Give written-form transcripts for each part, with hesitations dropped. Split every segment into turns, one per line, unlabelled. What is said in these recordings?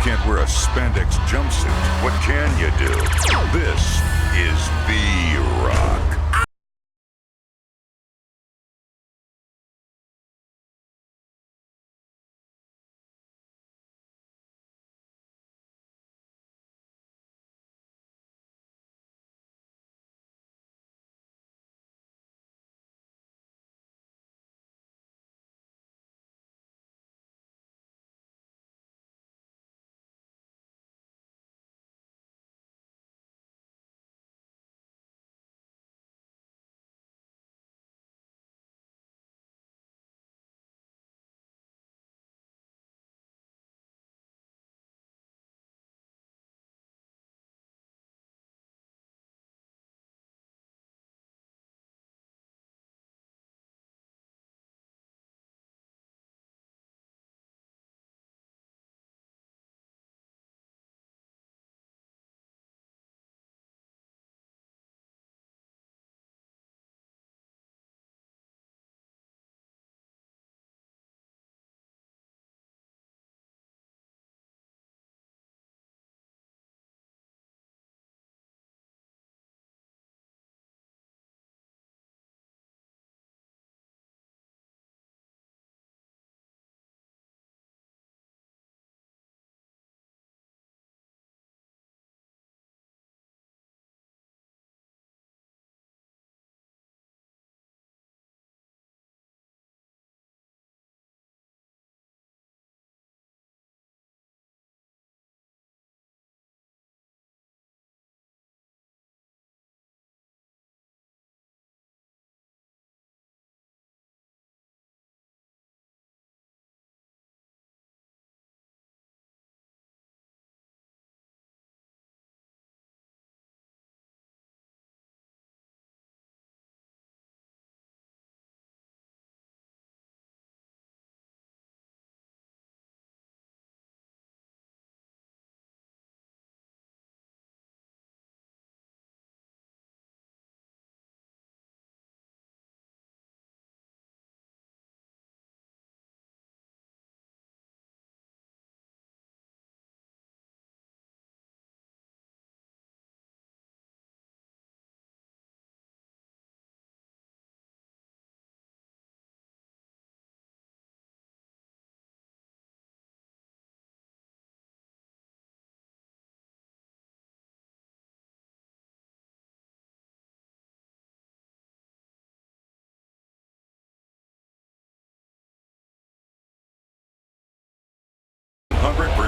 can't wear a spandex jumpsuit. What can you do? This is V-Rock.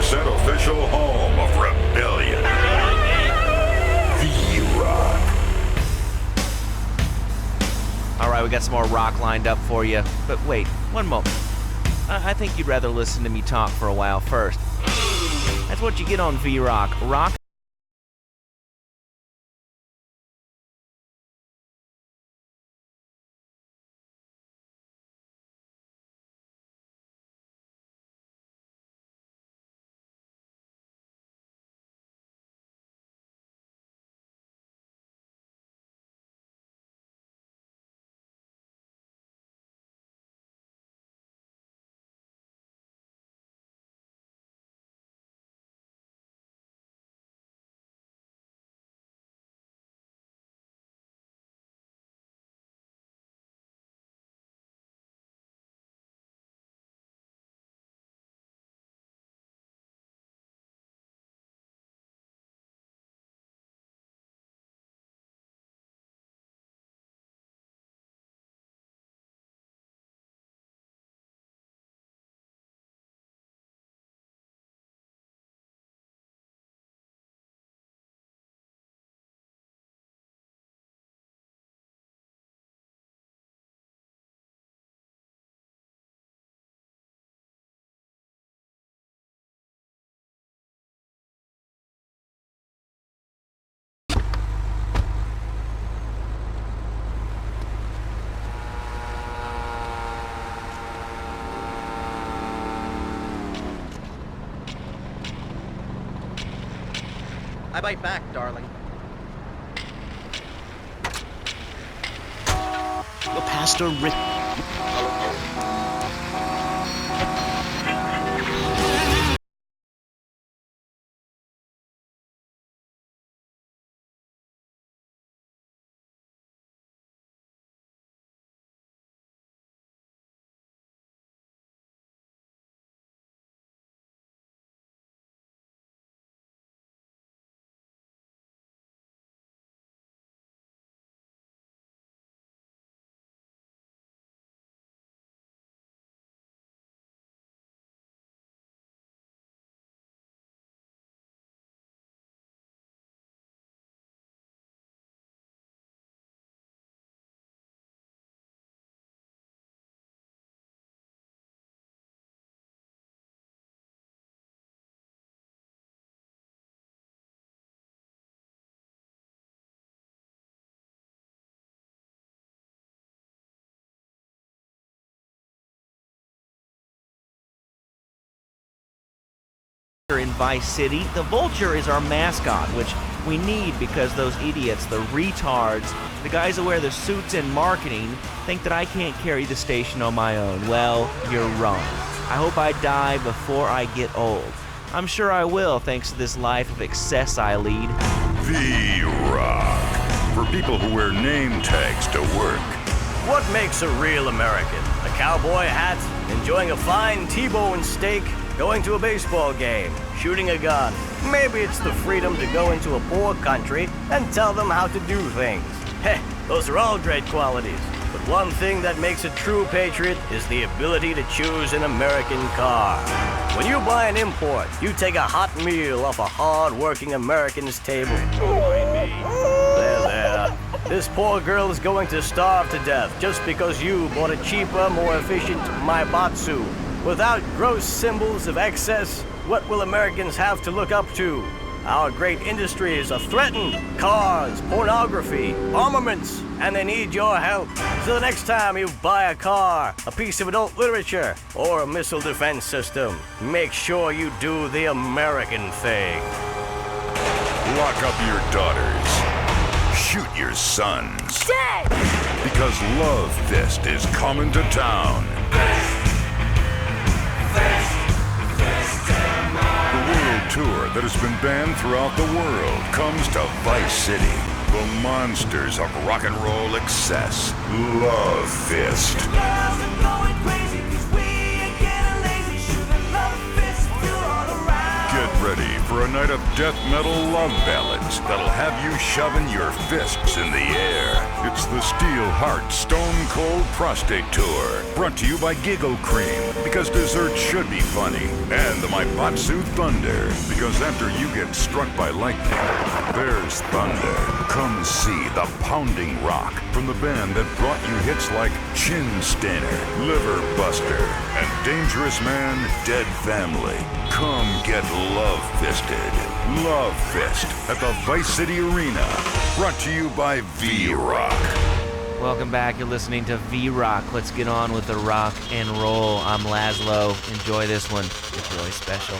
Official home of rebellion. V-Rock.
All right, we got some more rock lined up for you. But wait, one moment. I think you'd rather listen to me talk for a while first. That's what you get on V-Rock. Rock.
I bite back, darling.
Your pastor Rick.
in Vice City. The Vulture is our mascot, which we need because those idiots, the retards, the guys that wear the suits in marketing, think that I can't carry the station on my own. Well, you're wrong. I hope I die before I get old. I'm sure I will, thanks to this life of excess I lead.
V-Rock. For people who wear name tags to work.
What makes a real American? A cowboy hat, enjoying a fine T-bone steak, going to a baseball game, shooting a gun. Maybe it's the freedom to go into a poor country and tell them how to do things. Heh, those are all great qualities. But one thing that makes a true patriot is the ability to choose an American car. When you buy an import, you take a hot meal off a hard-working American's table. There. This poor girl is going to starve to death just because you bought a cheaper, more efficient Maibatsu. Without gross symbols of excess, what will Americans have to look up to? Our great industries are threatened. Cars, pornography, armaments, and they need your help. So the next time you buy a car, a piece of adult literature, or a missile defense system, make sure you do the American thing.
Lock up your daughters. Shoot your sons.
Dad!
Because Love Fist is coming to town. The world tour that has been banned throughout the world comes to Vice City. The monsters of rock and roll excess. Love Fist.
Girls are going crazy 'cause we ain't getting lazy. Shooting love fists all around.
Get ready for a night of death metal love ballads that'll have you shoving your fists in the air. It's the Steel Heart Stone Cold Prostate Tour, brought to you by Giggle Cream, because dessert should be funny, and the Maibatsu Thunder, because after you get struck by lightning, there's thunder. Come see the pounding rock from the band that brought you hits like Chin Stainer, Liver Buster, and Dangerous Man, Dead Family. Come get love fisted. Love Fist at the Vice City Arena. Brought to you by V-Rock.
Welcome back. You're listening to V-Rock. Let's get on with the rock and roll. I'm Laszlo. Enjoy this one. It's really special.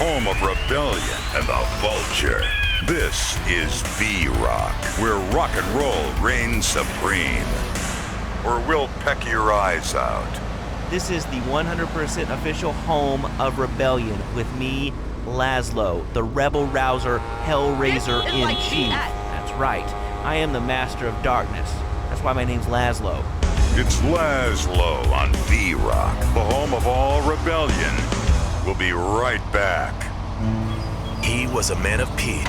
home of rebellion and the vulture. This is V-Rock, where rock and roll reigns supreme. Or we'll peck your eyes out.
This is the 100% official home of Rebellion with me, Laszlo, the rebel rouser, hellraiser in chief. That's right. I am the master of darkness. That's why my name's Laszlo.
It's Laszlo on V-Rock, the home of all rebellion. We'll be right back.
He was a man of peace.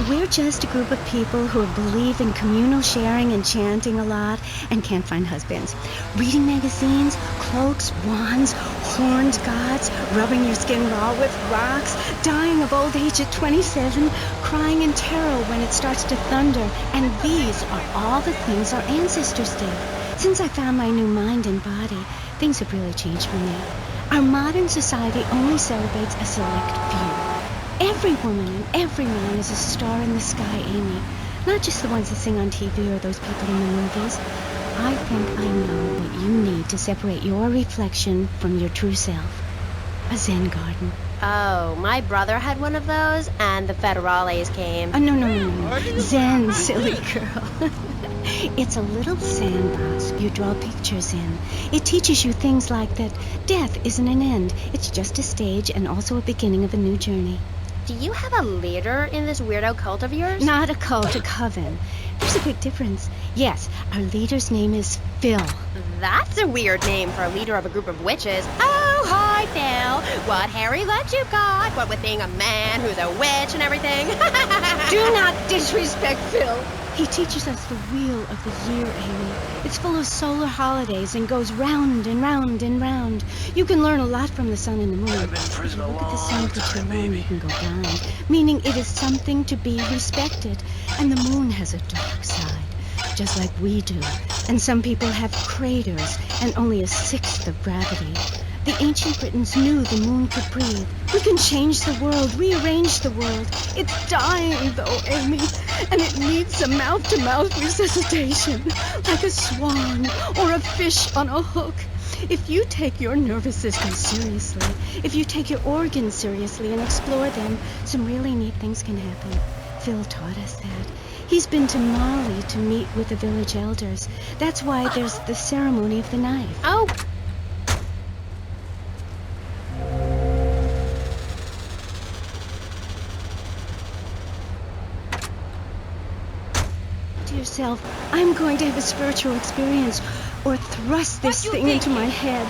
We're just a group of people who believe in communal sharing and chanting a lot and can't find husbands. Reading magazines, cloaks, wands, horned gods, rubbing your skin raw with rocks, dying of old age at 27, crying in terror when it starts to thunder. And these are all the things our ancestors did. Since I found my new mind and body, things have really changed for me. Our modern society only celebrates a select few. Every woman and every man is a star in the sky, Amy. Not just the ones that sing on TV or those people in the movies. I think I know what you need to separate your reflection from your true self. A Zen garden.
Oh, my brother had one of those, and the federales came.
No. Zen, silly girl. It's a little sandbox you draw pictures in. It teaches you things like that death isn't an end. It's just a stage and also a beginning of a new journey.
Do you have a leader in this weirdo cult of yours?
Not a cult, a coven. There's a big difference. Yes, our leader's name is Phil.
That's a weird name for a leader of a group of witches. Oh, hi, Phil. What hairy legs you got? What with being a man who's a witch and everything?
Do not disrespect Phil. He teaches us the wheel of the year, Amy. It's full of solar holidays and goes round and round and round. You can learn a lot from the sun and the moon. If you look at the sun for too long, you can go blind. Meaning it is something to be respected. And the moon has a dark side, just like we do. And some people have craters and only a sixth of gravity. The ancient Britons knew the moon could breathe. We can change the world, rearrange the world. It's dying, though, Amy, and it needs some mouth-to-mouth resuscitation, like a swan or a fish on a hook. If you take your nervous system seriously, if you take your organs seriously and explore them, some really neat things can happen. Phil taught us that. He's been to Mali to meet with the village elders. That's why there's the ceremony of the knife.
Oh.
Yourself, I'm going to have a spiritual experience or thrust this thing into my head.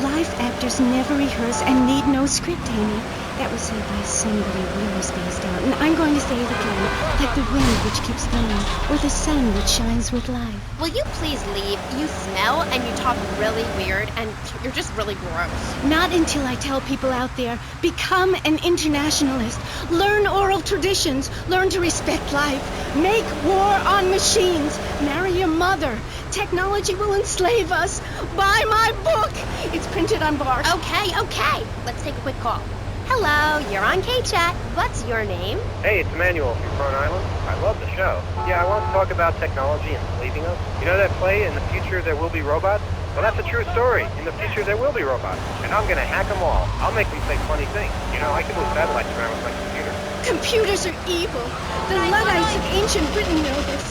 Life actors never rehearse and need no script, Amy. That was said by somebody really spaced out, and I'm going to say it again, like the wind which keeps going, or the sun which shines with life.
Will you please leave? You smell and you talk really weird, and you're just really gross.
Not until I tell people out there, become an internationalist. Learn oral traditions. Learn to respect life. Make war on machines. Marry your mother. Technology will enslave us. Buy my book. It's printed on bark.
Okay. Let's take a quick call. Hello, you're on K-Chat. What's your name?
Hey, it's Emmanuel from Front Island. I love the show. Yeah, I want to talk about technology enslaving us. You know that play, In the Future There Will Be Robots? Well, that's a true story. In the future, there will be robots. And I'm going to hack them all. I'll make them say funny things. You know, I can move satellites around with my computer.
Computers are evil. The Luddites of ancient Britain know this.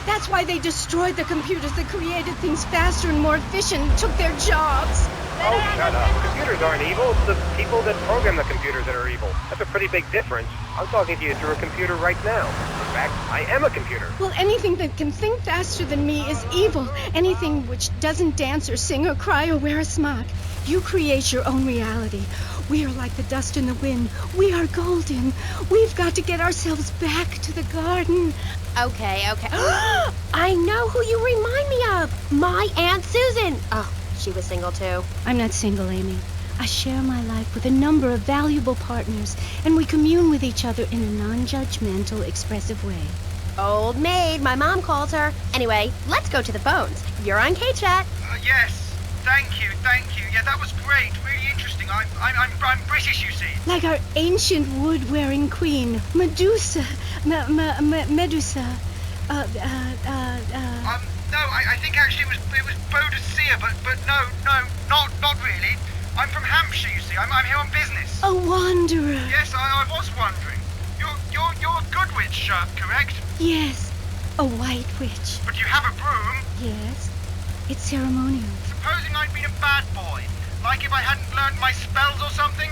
That's why they destroyed the computers that created things faster and more efficient and took their jobs.
Oh, shut up. Computers aren't evil. It's the people that program the computers that are evil. That's a pretty big difference. I'm talking to you through a computer right now. In fact, I am a computer.
Well, anything that can think faster than me is evil. Anything which doesn't dance or sing or cry or wear a smock. You create your own reality. We are like the dust in the wind. We are golden. We've got to get ourselves back to the garden.
Okay. I know who you remind me of. My Aunt Susan. Oh, she was single too.
I'm not single, Amy. I share my life with a number of valuable partners, and we commune with each other in a non-judgmental, expressive way.
Old maid, my mom calls her. Anyway, let's go to the phones. You're on K-Chat.
Yes.
Thank you. Yeah, that was great. Really interesting. I'm British, you see.
Like our ancient wood-wearing queen, Medusa. Medusa.
No, I think actually it was Boadicea, but no, not really. I'm from Hampshire, you see. I'm here on business.
A wanderer.
Yes, I was wondering. You're a good witch, correct?
Yes, a white witch.
But you have a broom.
Yes, it's ceremonial.
Supposing I'd been a bad boy, like if I hadn't learned my spells or something,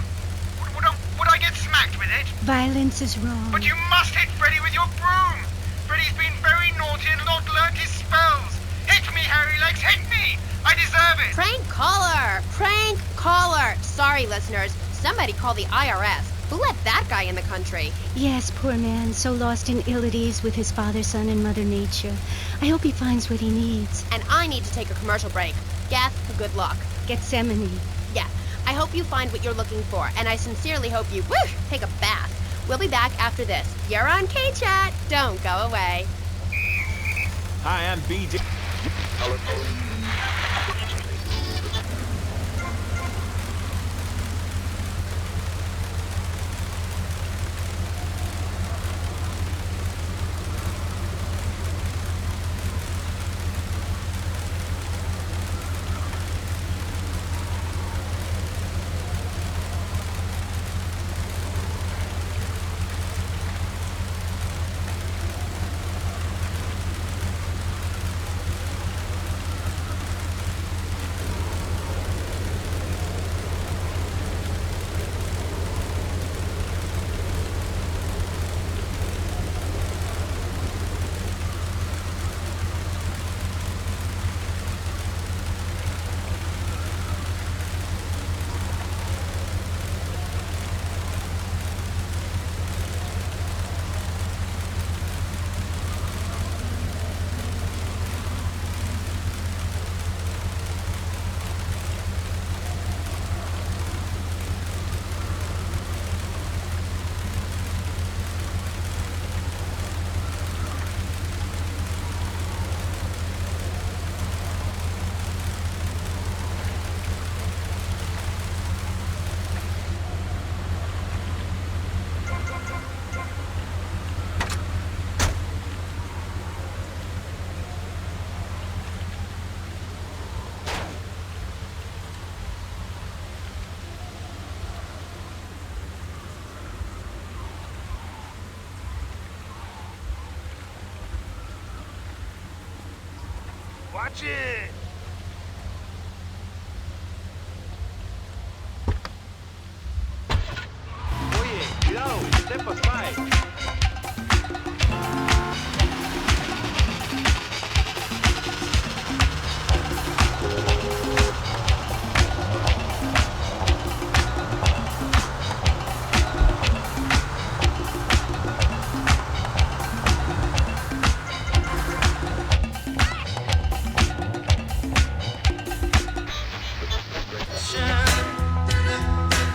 would I get smacked with it?
Violence is wrong.
But you must hit Freddy with your broom. Freddy's been very naughty and not learned his spells. Hit me, Hairy Legs, hit me! I deserve it!
Prank caller! Prank caller! Sorry, listeners. Somebody call the IRS. Who let that guy in the country?
Yes, poor man, so lost in ill at ease with his father, son, and Mother Nature. I hope he finds what he needs.
And I need to take a commercial break. Gath, good luck.
Gethsemane.
Yeah, I hope you find what you're looking for, and I sincerely hope you, take a bath. We'll be back after this. You're on K-Chat. Don't go away.
Hi, I'm BJ.
Watch it!
Oye, cuidado, step aside.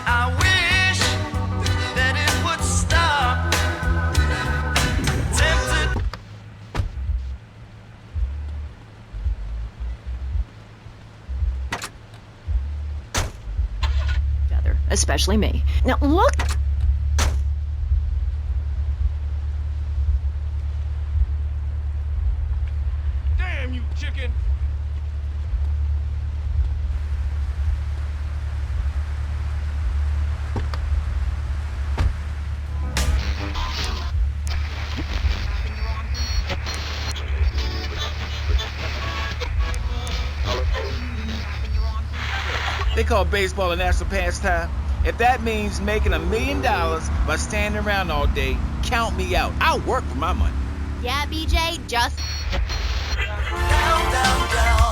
I wish that it would stop. Tempted.
Especially me. Now look.
Damn you, chicken! They call baseball a national pastime. If that means making $1 million by standing around all day, count me out. I'll work for my money.
Yeah, BJ, just...
Down, down, down.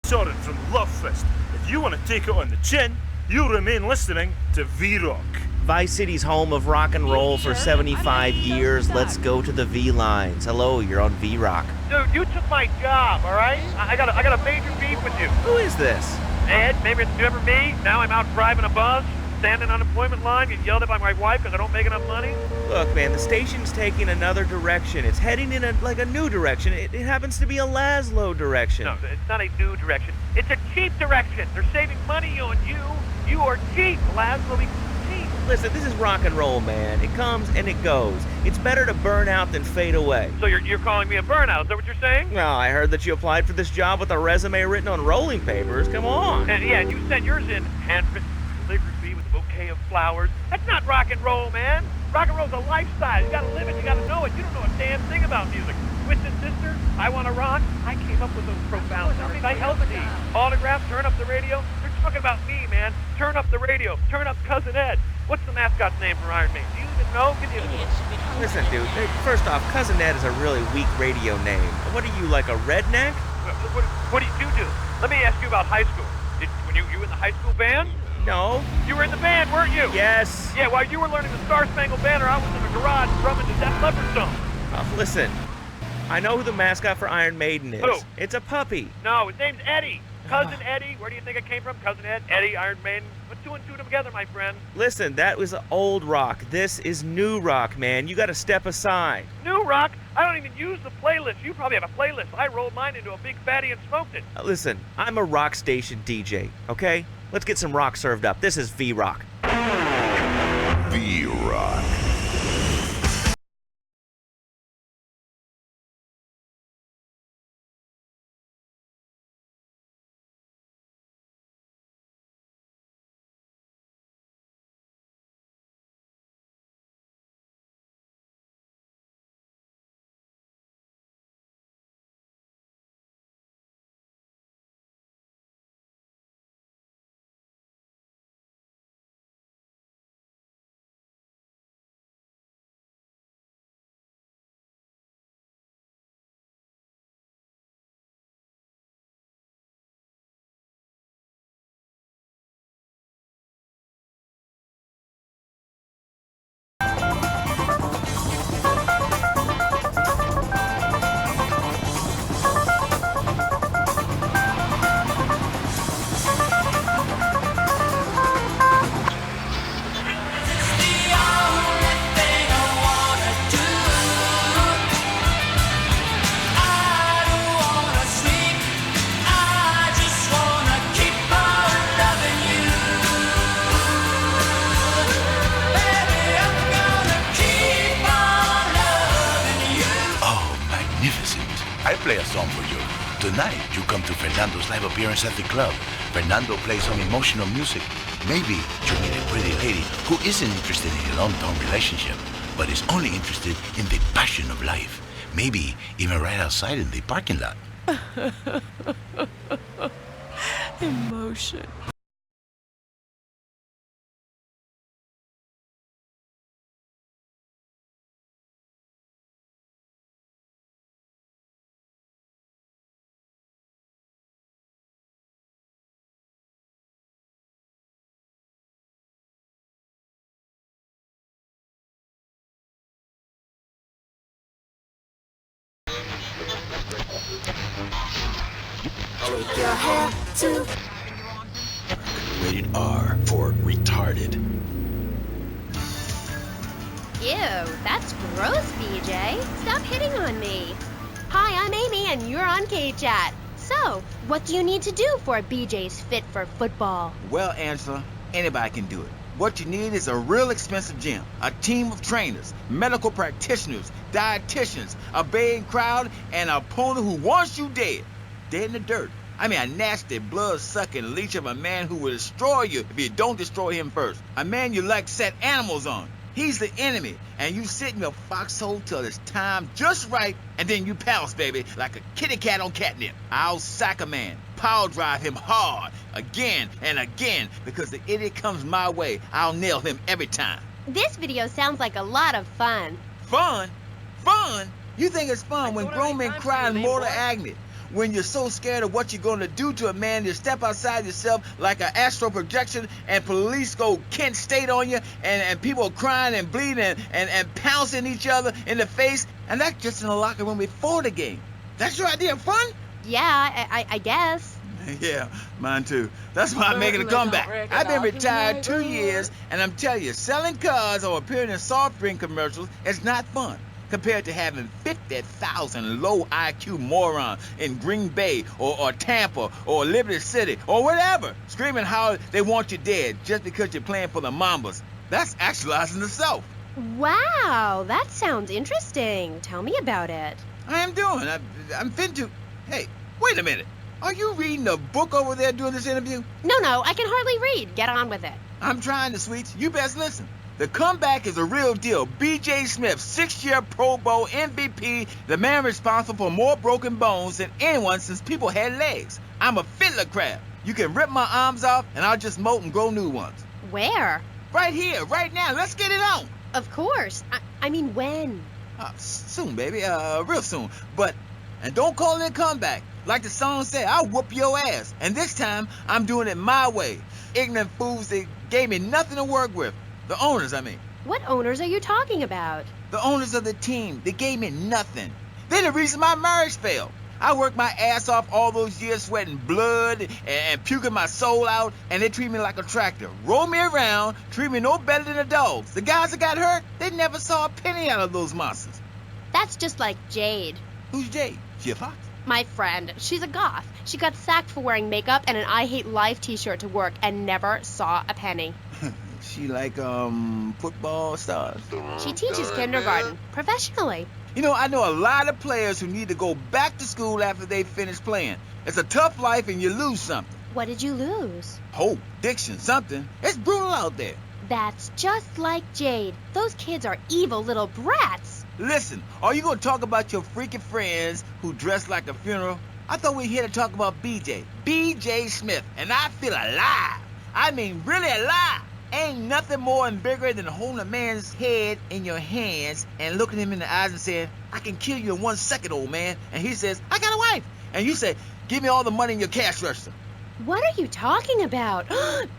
Soren from Love Fist. If you want to take it on the chin, you'll remain listening to V-Rock.
Vice City's home of rock and roll for 75 years. Let's go to the V-Lines. Hello, you're on V-Rock.
Dude, you took my job, all right? I got a major beef with you.
Who is this?
Ed, maybe it's never me. Now I'm out driving a bus, standing on unemployment line, get yelled at by my wife because I don't make enough money.
Look, man, the station's taking another direction. It's heading in a new direction. It happens to be a Laszlo direction.
No, it's not a new direction. It's a cheap direction. They're saving money on you. You are cheap. Laszlo equals cheap.
Listen, this is rock and roll, man. It comes and it goes. It's better to burn out than fade away.
So you're calling me a burnout, is that what you're saying?
Well, I heard that you applied for this job with a resume written on rolling papers. Come on.
And you sent yours in handwritten calligraphy with a bouquet of flowers. That's not rock and roll, man. Rock and roll's a lifestyle. You gotta live it, you gotta know it. You don't know a damn thing about music. Twisted Sister, I Wanna Rock, I came up with those profound lyrics. I helped me. Autograph, turn up the radio. They're talking about me, man. Turn up the radio. Turn up Cousin Ed. What's the mascot's name for Iron Maiden? Do you even know? Can you...
Listen, dude, first off, Cousin Ed is a really weak radio name. What are you, like a redneck?
What do you do? Let me ask you about high school. When you in the high school band?
No.
You were in the band, weren't you?
Yes.
Yeah, while you were learning the Star Spangled Banner, I was in the garage drumming to Def Leppard songs.
Listen, I know who the mascot for Iron Maiden is.
Who?
It's a puppy.
No, his name's Eddie. Cousin Eddie. Where do you think it came from? Cousin Ed, Eddie, Iron Maiden. Put two and two together, my friend.
Listen, that was old rock. This is new rock, man. You gotta step aside.
New rock? I don't even use the playlist. You probably have a playlist. I rolled mine into a big fatty and smoked it.
Listen, I'm a rock station DJ, okay? Let's get some rock served up. This is V-Rock.
V-Rock.
I play a song for you. Tonight, you come to Fernando's live appearance at the club. Fernando plays some emotional music. Maybe you meet a pretty lady who isn't interested in a long-term relationship, but is only interested in the passion of life. Maybe even right outside in the parking lot.
Emotion.
Take your hair to
Rated R for retarded.
Ew, that's gross, BJ. Stop hitting on me. Hi, I'm Amy, and you're on K-Chat. So, what do you need to do for BJ's fit for football?
Well, Angela, anybody can do it. What you need is a real expensive gym, a team of trainers, medical practitioners, dietitians, a baying crowd, and an opponent who wants you dead. Dead in the dirt. I mean, a nasty, blood-sucking leech of a man who will destroy you if you don't destroy him first. A man you like set animals on. He's the enemy, and you sit in your foxhole till it's time just right, and then you pounce, baby, like a kitty cat on catnip. I'll sack a man, power drive him hard, again and again, because the idiot comes my way. I'll nail him every time.
This video sounds like a lot of fun.
Fun? Fun? You think it's fun when grown men cry in mortal agony? when you're so scared of what you're going to do to a man, you step outside yourself like an astral projection, and police go Kent State on you, and people are crying and bleeding and pouncing each other in the face, and that's just in the locker room before the game. That's your idea of fun?
Yeah, I guess.
Yeah, mine too. That's why I'm making a comeback. I've been retired 2 years, and I'm telling you, selling cars or appearing in soft drink commercials is not fun compared to having 50,000 low IQ morons in Green Bay or Tampa or Liberty City or whatever screaming how they want you dead just because you're playing for the Mambas. That's actualizing the self.
Wow, that sounds interesting. Tell me about it.
I am doing. I'm fin to... Hey, wait a minute. Are you reading a book over there during this interview?
No, I can hardly read. Get on with it.
I'm trying to, sweets. You best listen. The comeback is a real deal. B.J. Smith, 6-year Pro Bowl MVP, the man responsible for more broken bones than anyone since people had legs. I'm a fiddler crab. You can rip my arms off, and I'll just molt and grow new ones.
Where?
Right here, right now. Let's get it on.
Of course. I mean, when?
Soon, baby. Real soon. And don't call it a comeback. Like the song said, I'll whoop your ass. And this time, I'm doing it my way. Ignorant fools that gave me nothing to work with. The owners, I mean.
What owners are you talking about?
The owners of the team. They gave me nothing. They're the reason my marriage failed. I worked my ass off all those years sweating blood and puking my soul out, and they treat me like a tractor. Roll me around, treat me no better than the dogs. The guys that got hurt, they never saw a penny out of those monsters.
That's just like Jade.
Who's Jade? She a fox?
My friend. She's a goth. She got sacked for wearing makeup and an I Hate Life t-shirt to work and never saw a penny.
She like, football stars?
She teaches kindergarten, professionally.
You know, I know a lot of players who need to go back to school after they finish playing. It's a tough life and you lose something.
What did you lose?
Hope, diction, something. It's brutal out there.
That's just like Jade. Those kids are evil little brats.
Listen, are you going to talk about your freaking friends who dress like a funeral? I thought we were here to talk about B.J. Smith, and I feel alive. I mean, really alive. Ain't nothing more and bigger than holding a man's head in your hands and looking him in the eyes and saying, I can kill you in 1 second, old man. And he says, I got a wife. And you say, give me all the money in your cash register.
What are you talking about?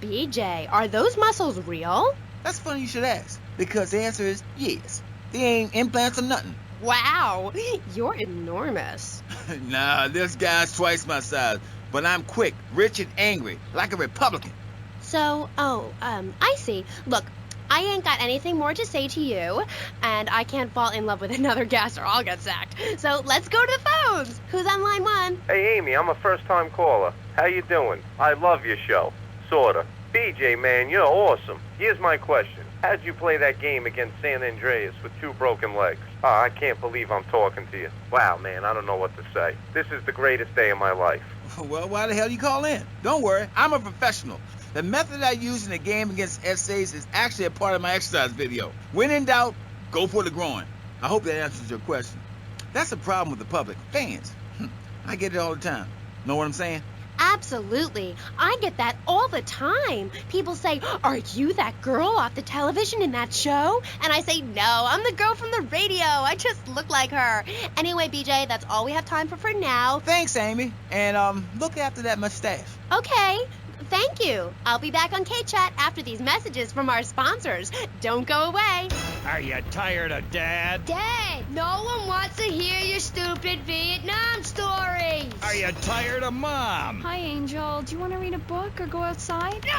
BJ, are those muscles real?
That's funny you should ask, because the answer is yes. They ain't implants or nothing.
Wow, you're enormous.
Nah, this guy's twice my size, but I'm quick, rich, and angry, like a Republican.
So, I see. Look, I ain't got anything more to say to you, and I can't fall in love with another guest or I'll get sacked. So let's go to the phones. Who's on line 1?
Hey, Amy, I'm a first-time caller. How you doing? I love your show. Sorta. BJ, man, you're awesome. Here's my question. How'd you play that game against San Andreas with 2 broken legs? Oh, I can't believe I'm talking to you. Wow, man, I don't know what to say. This is the greatest day of my life.
Well, why the hell you call in? Don't worry, I'm a professional. The method I use in the game against essays is actually a part of my exercise video. When in doubt, go for the groin. I hope that answers your question. That's the problem with the public. Fans. I get it all the time. Know what I'm saying?
Absolutely. I get that all the time. People say, are you that girl off the television in that show? And I say, no, I'm the girl from the radio. I just look like her. Anyway, BJ, that's all we have time for now.
Thanks, Amy. And look after that mustache.
Okay. Thank you. I'll be back on K-Chat after these messages from our sponsors. Don't go away.
Are you tired of Dad?
Dad, no one wants to hear your stupid Vietnam stories.
Are you tired of Mom?
Hi, Angel. Do you want to read a book or go outside?
No!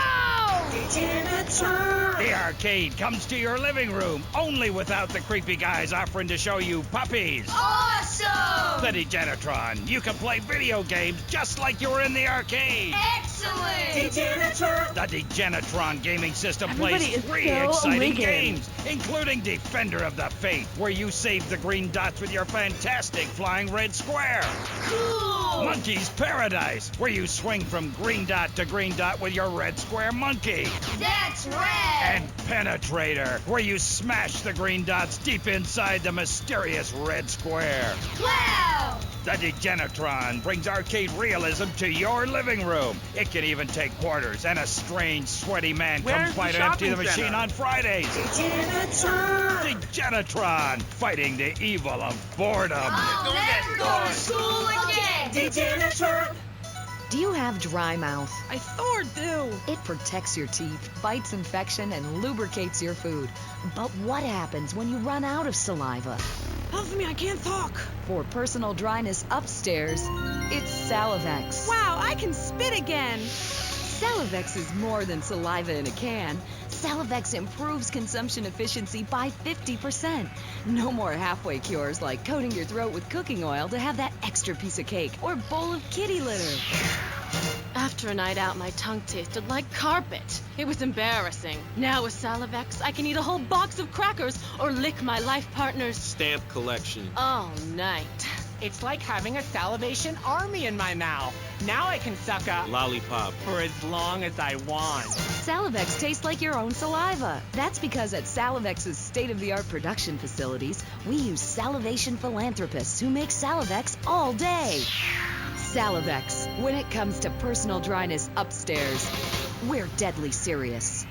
The arcade comes to your living room, only without the creepy guys offering to show you puppies.
Awesome!
The Degenitron. You can play video games just like you were in the arcade.
Excellent!
The Degenitron gaming system
Everybody
plays
is
3
so
exciting
wicked.
games, including Defender of the Faith, where you save the green dots with your fantastic flying red square.
Cool!
Monkey's Paradise, where you swing from green dot to green dot with your red square monkey.
That's right!
And Penetrator, where you smash the green dots deep inside the mysterious red square.
Wow!
The Degenitron brings arcade realism to your living room. It can even take quarters, and a strange, sweaty man
Where's
comes by
the
to empty the
shopping
machine
center?
on Fridays.
Degenitron!
Degenitron, fighting the evil of boredom.
Let's go to school again! Degenitron!
Do you have dry mouth?
I sure do.
It protects your teeth, fights infection, and lubricates your food. But what happens when you run out of saliva?
Help me, I can't talk.
For personal dryness upstairs, it's Salivex.
Wow, I can spit again.
Salivex is more than saliva in a can. Salivex improves consumption efficiency by 50%. No more halfway cures like coating your throat with cooking oil to have that extra piece of cake or bowl of kitty litter.
After a night out, my tongue tasted like carpet. It was embarrassing. Now with Salivex, I can eat a whole box of crackers or lick my life partner's
stamp collection
all night.
It's like having a salivation army in my mouth. Now I can suck a
lollipop
for as long as I want.
Salivex tastes like your own saliva. That's because at Salivex's state-of-the-art production facilities, we use salivation philanthropists who make Salivex all day. Salivex, when it comes to personal dryness upstairs, we're deadly serious.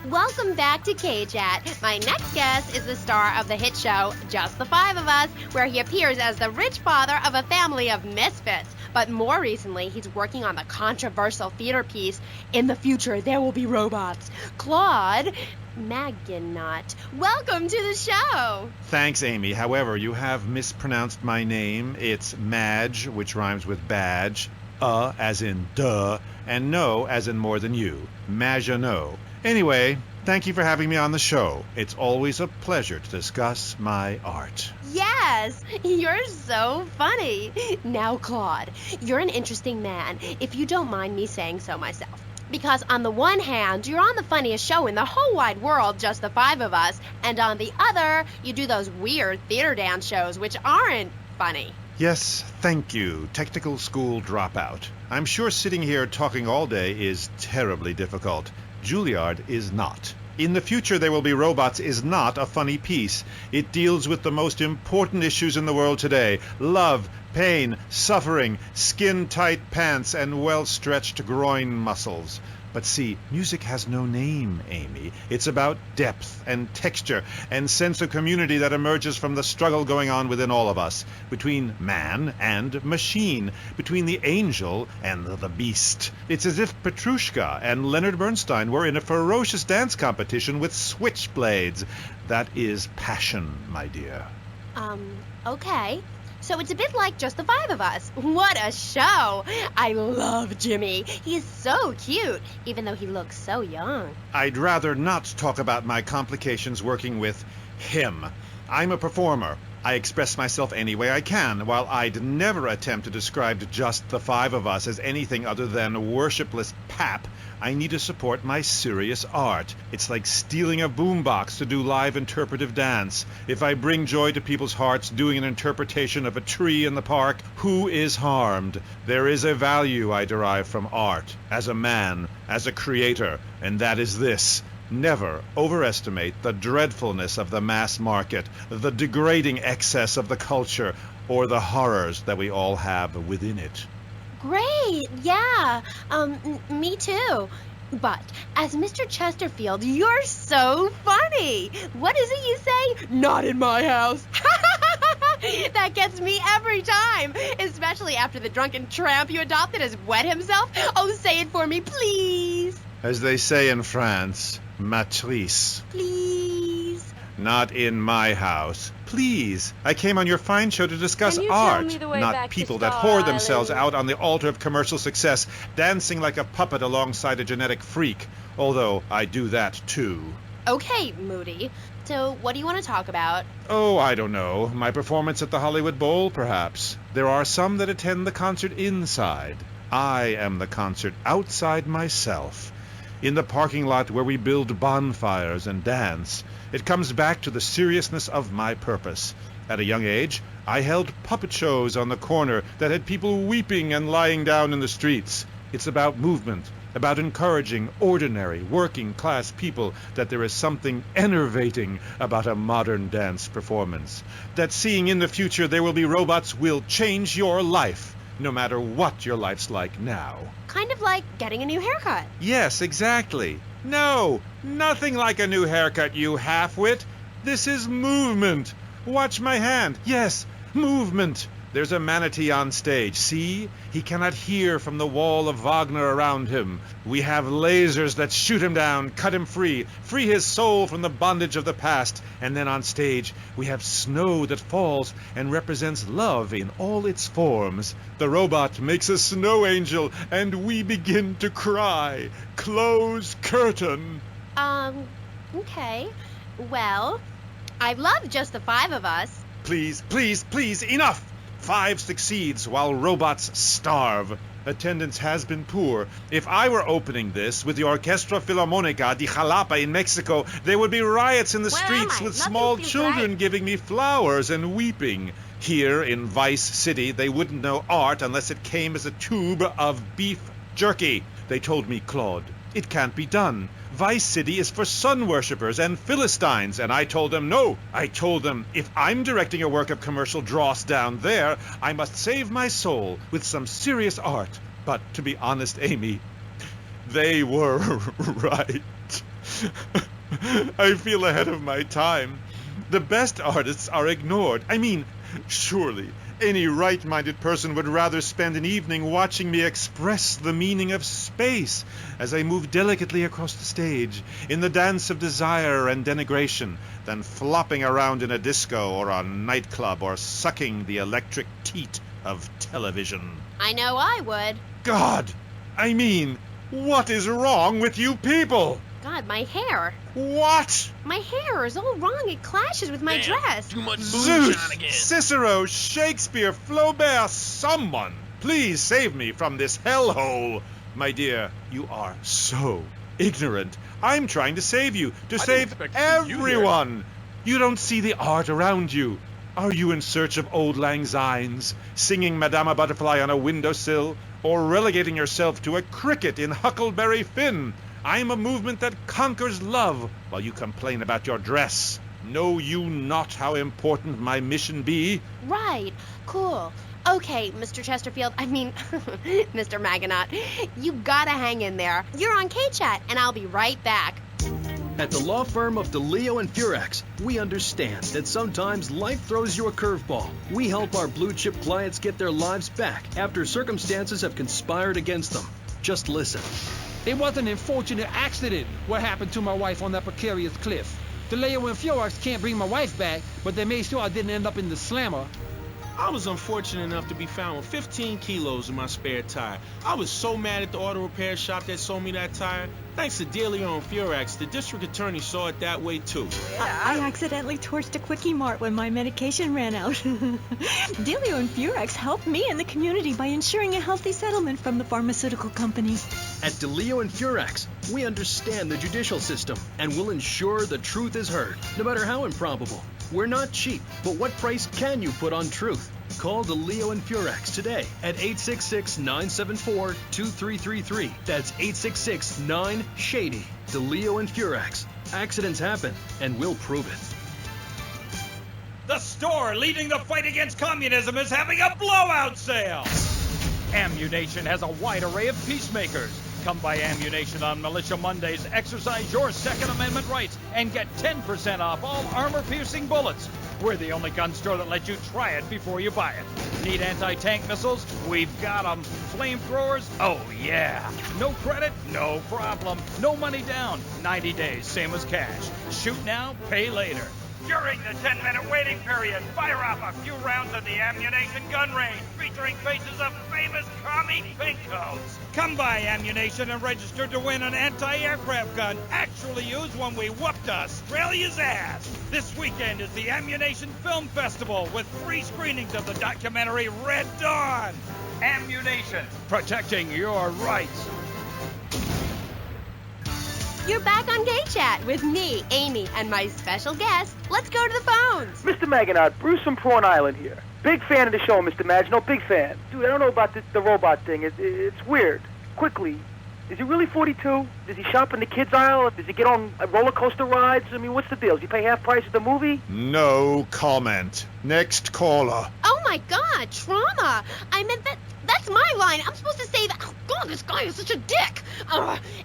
Welcome back to K-Chat. My next guest is the star of the hit show Just the Five of Us, where he appears as the rich father of a family of misfits. But more recently, he's working on the controversial theater piece, In the Future, There Will Be Robots. Claude Maginot, welcome to the show.
Thanks, Amy. However, you have mispronounced my name. It's Madge, which rhymes with badge, as in duh, and no as in more than you. Maginot. Anyway, thank you for having me on the show. It's always a pleasure to discuss my art.
Yes, you're so funny. Now, Claude, you're an interesting man, if you don't mind me saying so myself. Because on the one hand, you're on the funniest show in the whole wide world, Just the Five of Us, and on the other, you do those weird theater dance shows which aren't funny.
Yes, thank you, technical school dropout. I'm sure sitting here talking all day is terribly difficult. Juilliard is not. In the Future There Will Be Robots is not a funny piece. It deals with the most important issues in the world today. Love, pain, suffering, skin-tight pants, and well-stretched groin muscles. But see, music has no name, Amy. It's about depth and texture and sense of community that emerges from the struggle going on within all of us, between man and machine, between the angel and the beast. It's as if Petrushka and Leonard Bernstein were in a ferocious dance competition with switchblades. That is passion, my dear.
Okay. So it's a bit like Just the Five of Us. What a show! I love Jimmy. He's so cute, even though he looks so young.
I'd rather not talk about my complications working with him. I'm a performer. I express myself any way I can, while I'd never attempt to describe Just the Five of Us as anything other than worshipless pap. I need to support my serious art. It's like stealing a boombox to do live interpretive dance. If I bring joy to people's hearts doing an interpretation of a tree in the park, who is harmed? There is a value I derive from art, as a man, as a creator, and that is this. Never overestimate the dreadfulness of the mass market, the degrading excess of the culture, or the horrors that we all have within it.
Great, yeah. Me too. But as Mr. Chesterfield, you're so funny. What is it you say? Not in my house. That gets me every time, especially after the drunken tramp you adopted has wet himself. Oh, say it for me, please.
As they say in France, matrice.
Please.
Not in my house. Please. I came on your fine show to discuss
Can you
art,
tell me the way
not
back to
people that
Star
whore themselves
Island?
out on the altar of commercial success, dancing like a puppet alongside a genetic freak. Although I do that too.
Okay, Moody. So what do you want to talk about?
Oh, I don't know. My performance at the Hollywood Bowl, perhaps. There are some that attend the concert inside. I am the concert outside myself. In the parking lot where we build bonfires and dance. It comes back to the seriousness of my purpose. At a young age, I held puppet shows on the corner that had people weeping and lying down in the streets. It's about movement, about encouraging ordinary, working-class people that there is something enervating about a modern dance performance. That seeing in the future there will be robots will change your life, no matter what your life's like now.
Kind of like getting a new haircut.
Yes, exactly. No, nothing like a new haircut, you half-wit. This is movement. Watch my hand. Yes, movement. There's a manatee on stage. See? He cannot hear from the wall of Wagner around him. We have lasers that shoot him down, cut him free his soul from the bondage of the past. And then on stage, we have snow that falls and represents love in all its forms. The robot makes a snow angel, and we begin to cry. Close curtain.
Okay. Well, I'd love just the 5 of us.
Please, please, please, enough! 5 succeeds while robots starve. Attendance has been poor. If I were opening this with the Orquestra Filarmonica de Jalapa in Mexico, there would be riots in the streets with small children giving me flowers and weeping. Here in Vice City, they wouldn't know art unless it came as a tube of beef jerky. They told me, Claude, it can't be done. Vice City is for sun worshippers and Philistines, and I told them no. I told them if I'm directing a work of commercial dross down there, I must save my soul with some serious art. But to be honest, Amy, they were right. I feel ahead of my time. The best artists are ignored. I mean, surely any right-minded person would rather spend an evening watching me express the meaning of space as I move delicately across the stage in the dance of desire and denigration than flopping around in a disco or a nightclub or sucking the electric teat of television.
I know I would.
God! I mean, what is wrong with you people?
God, my hair.
What?
My hair is all wrong. It clashes with my dress.
Too much Zeus, again. Cicero, Shakespeare, Flaubert, someone, please save me from this hellhole. My dear, you are so ignorant. I'm trying to save you, to save everyone. You don't see the art around you. Are you in search of Auld Lang Synes, singing Madama Butterfly on a windowsill, or relegating yourself to a cricket in Huckleberry Finn? I'm a movement that conquers love while you complain about your dress. Know you not how important my mission be?
Right. Cool. Okay, Mr. Chesterfield, Mr. Magonaut, you gotta hang in there. You're on K-Chat, and I'll be right back.
At the law firm of DeLeo and Furex, we understand that sometimes life throws you a curveball. We help our blue-chip clients get their lives back after circumstances have conspired against them. Just listen.
It was an unfortunate accident what happened to my wife on that precarious cliff. DeLeo and Furex can't bring my wife back, but they made sure I didn't end up in the slammer.
I was unfortunate enough to be found with 15 kilos in my spare tire. I was so mad at the auto repair shop that sold me that tire. Thanks to DeLeo and Furex, the district attorney saw it that way too.
I accidentally torched a Quickie Mart when my medication ran out. DeLeo and Furex helped me and the community by ensuring a healthy settlement from the pharmaceutical company.
At DeLeo and Furex, we understand the judicial system and will ensure the truth is heard, no matter how improbable. We're not cheap, but what price can you put on truth? Call DeLeo and Furex today at 866-974-2333. That's 866-9-SHADY. DeLeo and Furex. Accidents happen, and we'll prove it.
The store leading the fight against communism is having a blowout sale. Ammu-Nation has a wide array of peacemakers. Come by Ammu-Nation on Militia Mondays, exercise your Second Amendment rights, and get 10% off all armor-piercing bullets. We're the only gun store that lets you try it before you buy it. Need anti-tank missiles? We've got them. Flamethrowers? Oh, yeah. No credit? No problem. No money down. 90 days, same as cash. Shoot now, pay later. During the 10-minute waiting period, fire off a few rounds of the Ammu-Nation gun range, featuring faces of famous commie pink coats. Come by Ammu-Nation and register to win an anti-aircraft gun actually used when we whooped Australia's ass. This weekend is the Ammu-Nation Film Festival with free screenings of the documentary Red Dawn. Ammu-Nation, protecting your rights.
You're back on Gay Chat with me, Amy, and my special guest. Let's go to the phones.
Mr. Magonaut, Bruce from Prawn Island here. Big fan of the show, Mr. Magino, big fan. Dude, I don't know about the robot thing. It's weird. Quickly, Is he really 42? Does he shop in the kids' aisle? Does he get on roller coaster rides? I mean, what's the deal? Does he pay half price at the movie?
No comment. Next caller.
Oh my God, trauma! I meant that's my line. I'm supposed to say that. Oh God, this guy is such a dick.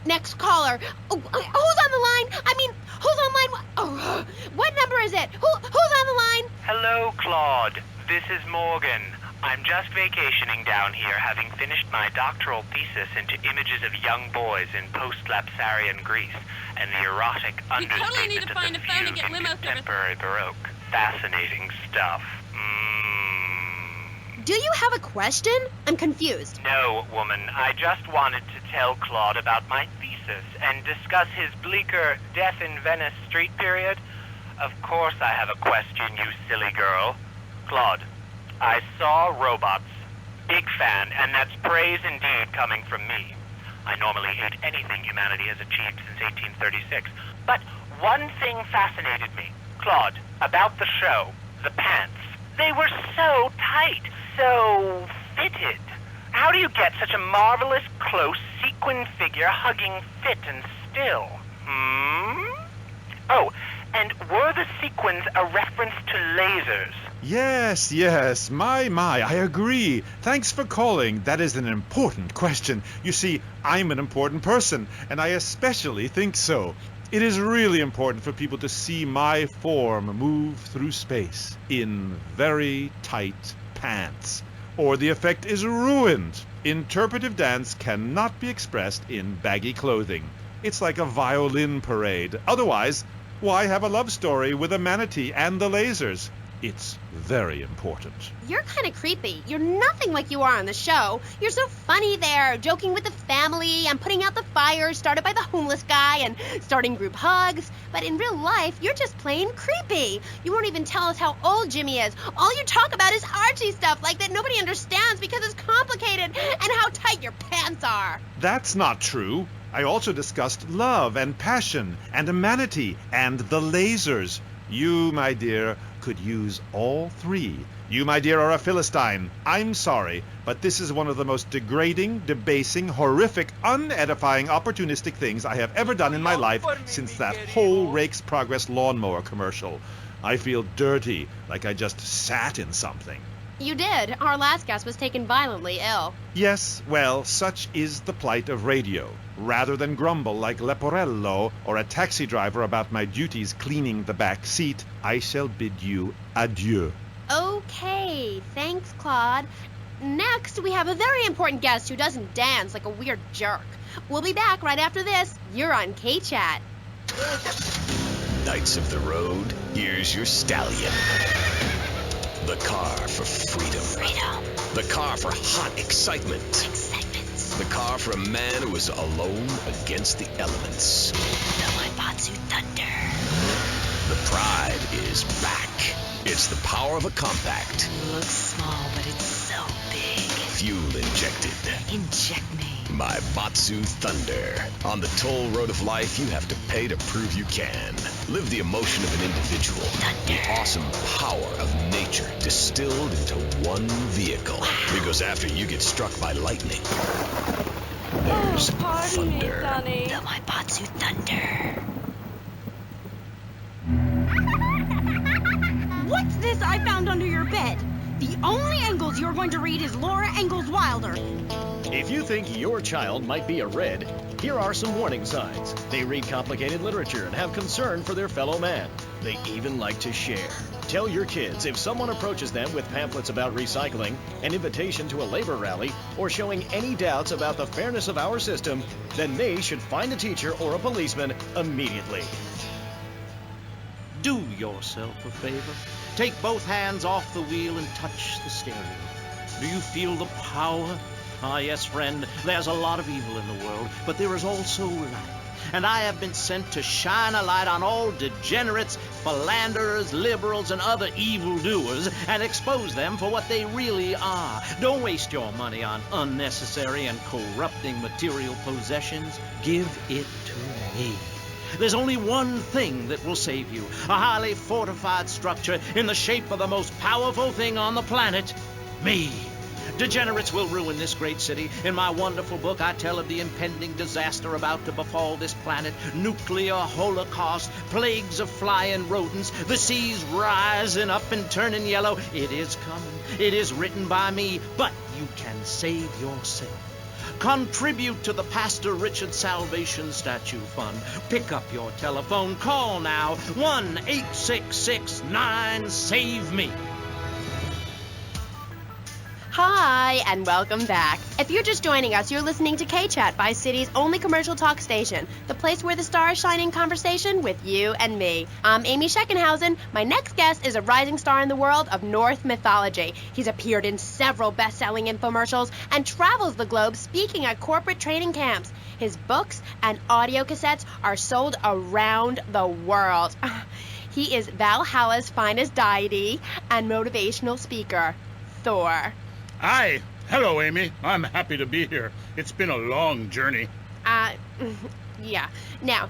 Next caller. Oh, who's on the line? I mean, who's on line? Oh, what number is it? Who's on the line?
Hello, Claude. This is Morgan. I'm just vacationing down here, having finished my doctoral thesis into images of young boys in post-lapsarian Greece and the erotic understatement of the fugue in contemporary Baroque. Fascinating stuff.
Do you have a question? I'm confused.
No, woman. I just wanted to tell Claude about my thesis and discuss his bleaker Death in Venice Street period. Of course I have a question, you silly girl. Claude, I saw Robots. Big fan, and that's praise indeed coming from me. I normally hate anything humanity has achieved since 1836. But one thing fascinated me, Claude, about the show. The pants. They were so tight, so fitted. How do you get such a marvelous, close, sequin figure hugging fit and still? Oh, and were the sequins a reference to lasers?
Yes, my, I agree. Thanks for calling. That is an important question. You see, I'm an important person, and I especially think so. It is really important for people to see my form move through space in very tight pants, or the effect is ruined. Interpretive dance cannot be expressed in baggy clothing. It's like a violin parade. Otherwise, why have a love story with a manatee and the lasers? It's very important.
You're kind of creepy. You're nothing like you are on the show. You're so funny there, joking with the family and putting out the fires started by the homeless guy and starting group hugs. But in real life, you're just plain creepy. You won't even tell us how old Jimmy is. All you talk about is Archie stuff like that nobody understands because it's complicated, and how tight your pants are.
That's not true. I also discussed love and passion and a manatee and the lasers. You, my dear, could use all three. You, my dear, are a Philistine. I'm sorry, but this is one of the most degrading, debasing, horrific, unedifying, opportunistic things I have ever done in my life since that whole Rake's Progress lawnmower commercial. I feel dirty, like I just sat in something.
You did. Our last guest was taken violently ill.
Yes, well, such is the plight of radio. Rather than grumble like Leporello or a taxi driver about my duties cleaning the back seat, I shall bid you adieu.
Okay, thanks, Claude. Next, we have a very important guest who doesn't dance like a weird jerk. We'll be back right after this. You're on K-Chat.
Knights of the Road, here's your stallion. The car for freedom. The car for hot excitement. The car for a man who is alone against the elements.
The Maibatsu Thunder.
The pride is back. It's the power of a compact.
Looks small, but it's so big.
Fuel injected.
Inject me.
Maibatsu Thunder. On the toll road of life, you have to pay to prove you can. Live the emotion of an individual.
Thunder.
The awesome power of nature distilled into one vehicle. Because after you get struck by lightning, there's thunder.
The Maibatsu Thunder.
What's this I found under your bed? The only Engels you're going to read is Laura Ingalls Wilder.
If you think your child might be a red, here are some warning signs. They read complicated literature and have concern for their fellow man. They even like to share. Tell your kids if someone approaches them with pamphlets about recycling, an invitation to a labor rally, or showing any doubts about the fairness of our system, then they should find a teacher or a policeman immediately.
Do yourself a favor. Take both hands off the wheel and touch the steering. Do you feel the power? Ah, yes, friend, there's a lot of evil in the world, but there is also light. And I have been sent to shine a light on all degenerates, philanderers, liberals, and other evildoers, and expose them for what they really are. Don't waste your money on unnecessary and corrupting material possessions. Give it to me. There's only one thing that will save you. A highly fortified structure in the shape of the most powerful thing on the planet. Me. Degenerates will ruin this great city. In my wonderful book, I tell of the impending disaster about to befall this planet. Nuclear holocaust, plagues of flying rodents, the seas rising up and turning yellow. It is coming. It is written by me, but you can save yourself. Contribute to the Pastor Richard Salvation Statue Fund. Pick up your telephone. Call now. 1-866-9-SAVE-ME.
Hi, and welcome back. If you're just joining us, you're listening to K-Chat, Vice City's only commercial talk station, the place where the stars shine in conversation with you and me. I'm Amy Scheckenhausen. My next guest is a rising star in the world of Norse mythology. He's appeared in several best-selling infomercials and travels the globe speaking at corporate training camps. His books and audio cassettes are sold around the world. He is Valhalla's finest deity and motivational speaker, Thor.
Hi. Hello, Amy. I'm happy to be here. It's been a long journey.
Yeah. Now,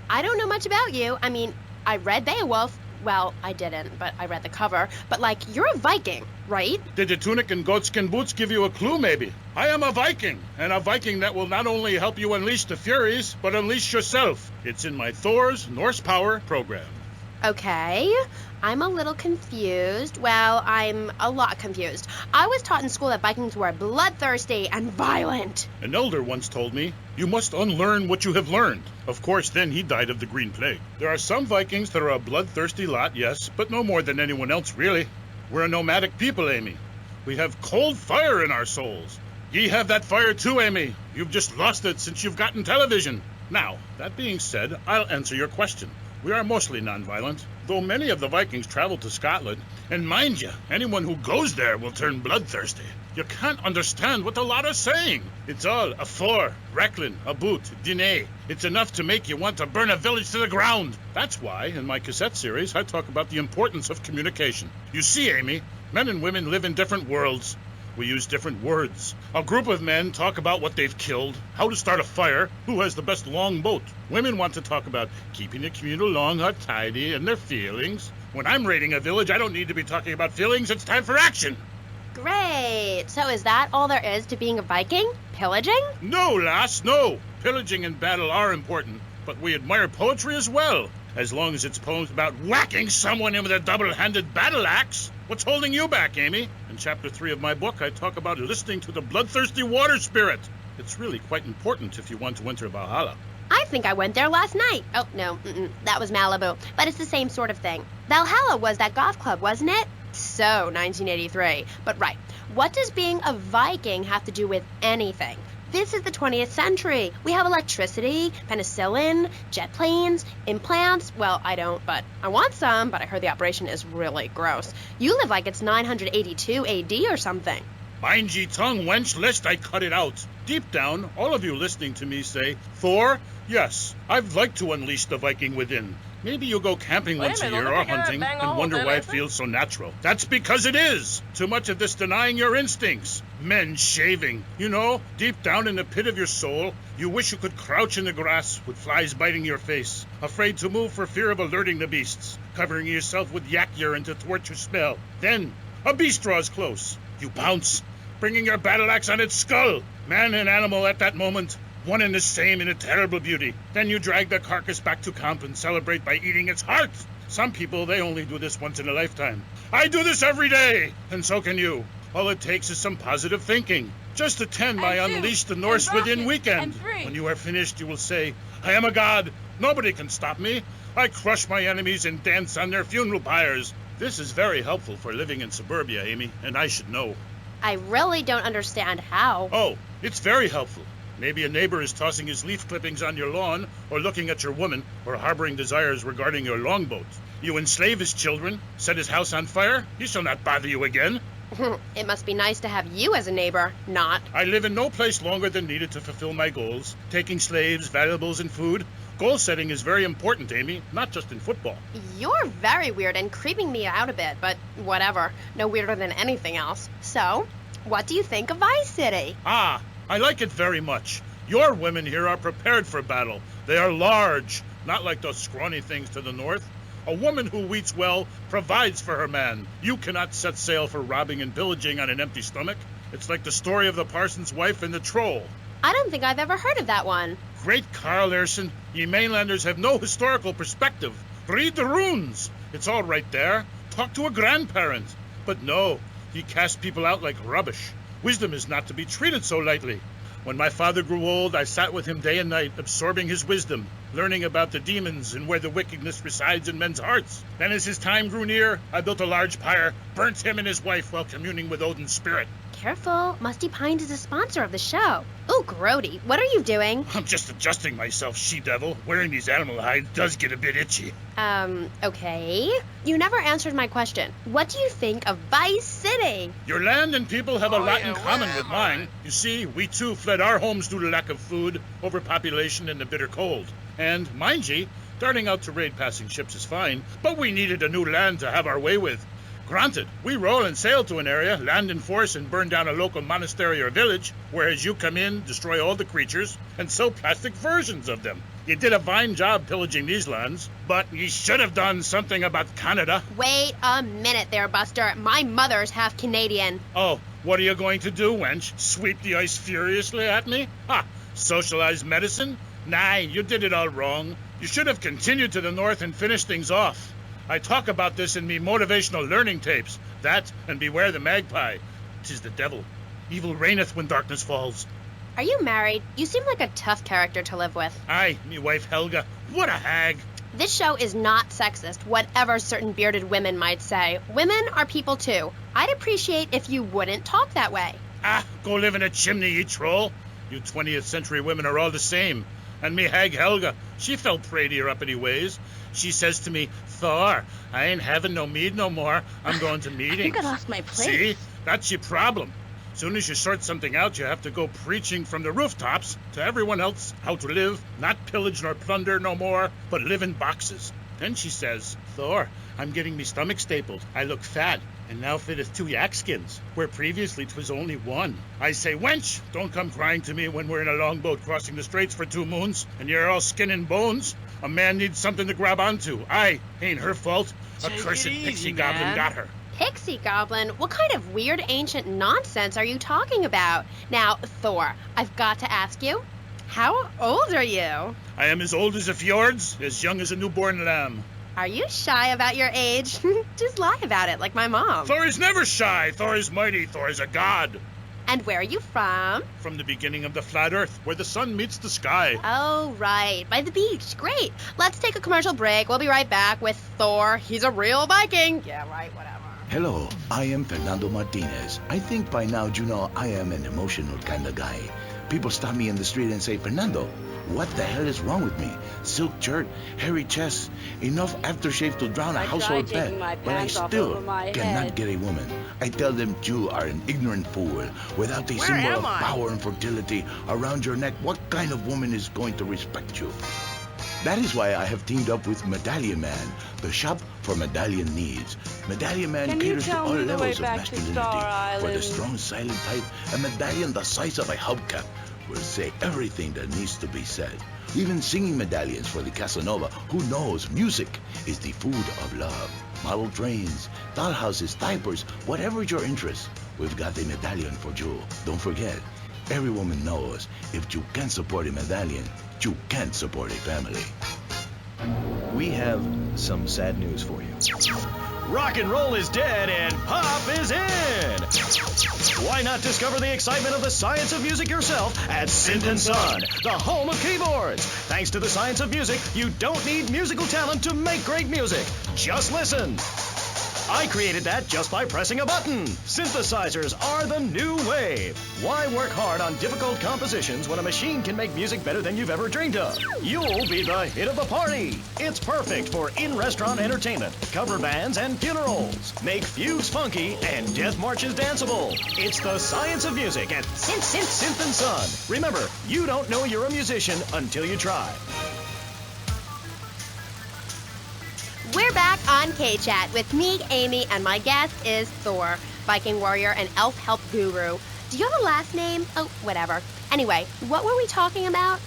I don't know much about you. I mean, I read Beowulf. Well, I didn't, but I read the cover. But, you're a Viking, right?
Did the tunic and goatskin boots give you a clue, maybe? I am a Viking, and a Viking that will not only help you unleash the Furies, but unleash yourself. It's in my Thor's Norse Power program.
Okay. I'm a little confused. Well, I'm a lot confused. I was taught in school that Vikings were bloodthirsty and violent.
An elder once told me, you must unlearn what you have learned. Of course, then he died of the Green Plague. There are some Vikings that are a bloodthirsty lot, yes, but no more than anyone else, really. We're a nomadic people, Amy. We have cold fire in our souls. Ye have that fire too, Amy. You've just lost it since you've gotten television. Now, that being said, I'll answer your question. We are mostly nonviolent, though many of the Vikings traveled to Scotland. And mind you, anyone who goes there will turn bloodthirsty. You can't understand what the lot are saying. It's all a for, Recklin, a boot, dîner. It's enough to make you want to burn a village to the ground. That's why, in my cassette series, I talk about the importance of communication. You see, Amy, men and women live in different worlds. We use different words. A group of men talk about what they've killed, how to start a fire, who has the best long boat. Women want to talk about keeping the communal long hut tidy and their feelings. When I'm raiding a village, I don't need to be talking about feelings. It's time for action.
Great. So is that all there is to being a Viking? Pillaging?
No, lass, no. Pillaging and battle are important, but we admire poetry as well, as long as it's poems about whacking someone in with a double-handed battle axe. What's holding you back, Amy? In Chapter 3 of my book, I talk about listening to the bloodthirsty water spirit. It's really quite important if you want to enter Valhalla.
I think I went there last night. Oh, no, that was Malibu. But it's the same sort of thing. Valhalla was that golf club, wasn't it? So, 1983. But right, what does being a Viking have to do with anything? This is the 20th century. We have electricity, penicillin, jet planes, implants. Well, I don't, but I want some, but I heard the operation is really gross. You live like it's 982 AD or something.
Mind ye tongue, wench, lest I cut it out. Deep down, all of you listening to me say, Thor, yes, I'd like to unleash the Viking within. Maybe you'll go camping once a year or hunting and wonder why it feels so natural. That's because it is. Too much of this denying your instincts. Men shaving. You know, deep down in the pit of your soul, you wish you could crouch in the grass with flies biting your face, afraid to move for fear of alerting the beasts, covering yourself with yak urine to thwart your smell. Then, a beast draws close. You pounce, bringing your battle axe on its skull. Man and animal at that moment, one and the same in a terrible beauty. Then you drag the carcass back to camp and celebrate by eating its heart. Some people, they only do this once in a lifetime. I do this every day, and so can you. All it takes is some positive thinking. Just attend my Unleash the Norse Within weekend. When you are finished, you will say, I am a god. Nobody can stop me. I crush my enemies and dance on their funeral pyres. This is very helpful for living in suburbia, Amy, and I should know.
I really don't understand how.
Oh, it's very helpful. Maybe a neighbor is tossing his leaf clippings on your lawn, or looking at your woman, or harboring desires regarding your longboat. You enslave his children, set his house on fire, he shall not bother you again.
It must be nice to have you as a neighbor, not.
I live in no place longer than needed to fulfill my goals, taking slaves, valuables, and food. Goal setting is very important, Amy, not just in football.
You're very weird and creeping me out a bit, but whatever. No weirder than anything else. So, what do you think of Vice City?
Ah, I like it very much. Your women here are prepared for battle. They are large, not like those scrawny things to the north. A woman who eats well provides for her man. You cannot set sail for robbing and pillaging on an empty stomach. It's like the story of the parson's wife and the troll.
I don't think I've ever heard of that one.
Great Carl Erson, ye mainlanders have no historical perspective. Read the runes. It's all right there. Talk to a grandparent. But no, he cast people out like rubbish. Wisdom is not to be treated so lightly. When my father grew old, I sat with him day and night, absorbing his wisdom, learning about the demons and where the wickedness resides in men's hearts. Then as his time grew near, I built a large pyre, burnt him and his wife while communing with Odin's spirit.
Careful, Musty Pines is a sponsor of the show. Ooh, Grody, what are you doing?
I'm just adjusting myself, she-devil. Wearing these animal hides does get a bit itchy.
Okay. You never answered my question. What do you think of Vice City?
Your land and people have a lot in common with mine. You see, we too fled our homes due to lack of food, overpopulation, and the bitter cold. And, mind ye, darting out to raid passing ships is fine, but we needed a new land to have our way with. Granted, we roll and sail to an area, land in force, and burn down a local monastery or village, whereas you come in, destroy all the creatures, and sell plastic versions of them. You did a fine job pillaging these lands, but you should have done something about Canada.
Wait a minute there, Buster. My mother's half Canadian.
Oh, what are you going to do, wench? Sweep the ice furiously at me? Ha! Socialized medicine? Nah, you did it all wrong. You should have continued to the north and finished things off. I talk about this in me motivational learning tapes. That, and beware the magpie. 'Tis the devil. Evil reigneth when darkness falls.
Are you married? You seem like a tough character to live with.
Aye, me wife Helga. What a hag.
This show is not sexist, whatever certain bearded women might say. Women are people too. I'd appreciate if you wouldn't talk that way.
Ah, go live in a chimney, ye troll. You 20th century women are all the same. And me hag Helga, she fell prey to your uppity ways. She says to me, Thor, I ain't having no mead no more. I'm going to meetings.
I think I lost my place.
See? That's your problem. Soon as you sort something out, you have to go preaching from the rooftops to everyone else how to live, not pillage nor plunder no more, but live in boxes. Then she says, Thor, I'm getting me stomach stapled. I look fat, and now fitteth 2 yak skins, where previously 'twas only 1. I say, wench, don't come crying to me when we're in a longboat crossing the straits for 2 moons, and you're all skin and bones. A man needs something to grab onto. Aye, ain't her fault. A cursed pixie goblin got her.
Pixie goblin? What kind of weird ancient nonsense are you talking about? Now, Thor, I've got to ask you, how old are you?
I am as old as the fjords, as young as a newborn lamb.
Are you shy about your age? Just lie about it, like my mom.
Thor is never shy. Thor is mighty. Thor is a god.
And where are you from?
From the beginning of the flat earth, where the sun meets the sky.
Oh, right. By the beach. Great. Let's take a commercial break. We'll be right back with Thor. He's a real Viking. Yeah, right, whatever.
Hello, I am Fernando Martinez. I think by now you know I am an emotional kind of guy. People stop me in the street and say, Fernando, what the hell is wrong with me? Silk shirt, hairy chest, enough aftershave to drown a household pet, but I still cannot get a woman. I tell them you are an ignorant fool. Without a symbol of power and fertility around your neck, what kind of woman is going to respect you? That is why I have teamed up with Medallion Man, the shop for medallion needs. Medallion Man caters to all levels of masculinity. For the strong, silent type, a medallion the size of a hubcap will say everything that needs to be said. Even singing medallions for the Casanova, who knows music is the food of love. Model trains, dollhouses, diapers, whatever your interest, we've got a medallion for you. Don't forget, every woman knows if you can't support a medallion, you can't support a family.
We have some sad news for you. Rock and roll is dead and pop is in! Why not discover the excitement of the science of music yourself at Synth & Son, the home of keyboards? Thanks to the science of music, you don't need musical talent to make great music. Just listen. I created that just by pressing a button. Synthesizers are the new wave. Why work hard on difficult compositions when a machine can make music better than you've ever dreamed of? You'll be the hit of the party. It's perfect for in-restaurant entertainment, cover bands, and funerals. Make fugues funky and death marches danceable. It's the science of music at Synth & Son. Remember, you don't know you're a musician until you try.
We're back on K-Chat with me, Amy, and my guest is Thor, Viking warrior and elf help guru. Do you have a last name? Oh, whatever. Anyway, what were we talking about?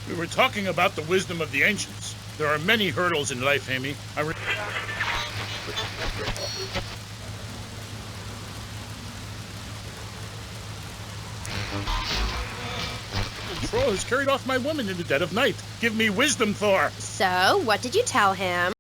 We were talking about the wisdom of the ancients. There are many hurdles in life, Amy. The troll has carried off my woman in the dead of night. Give me wisdom, Thor.
So, what did you tell him?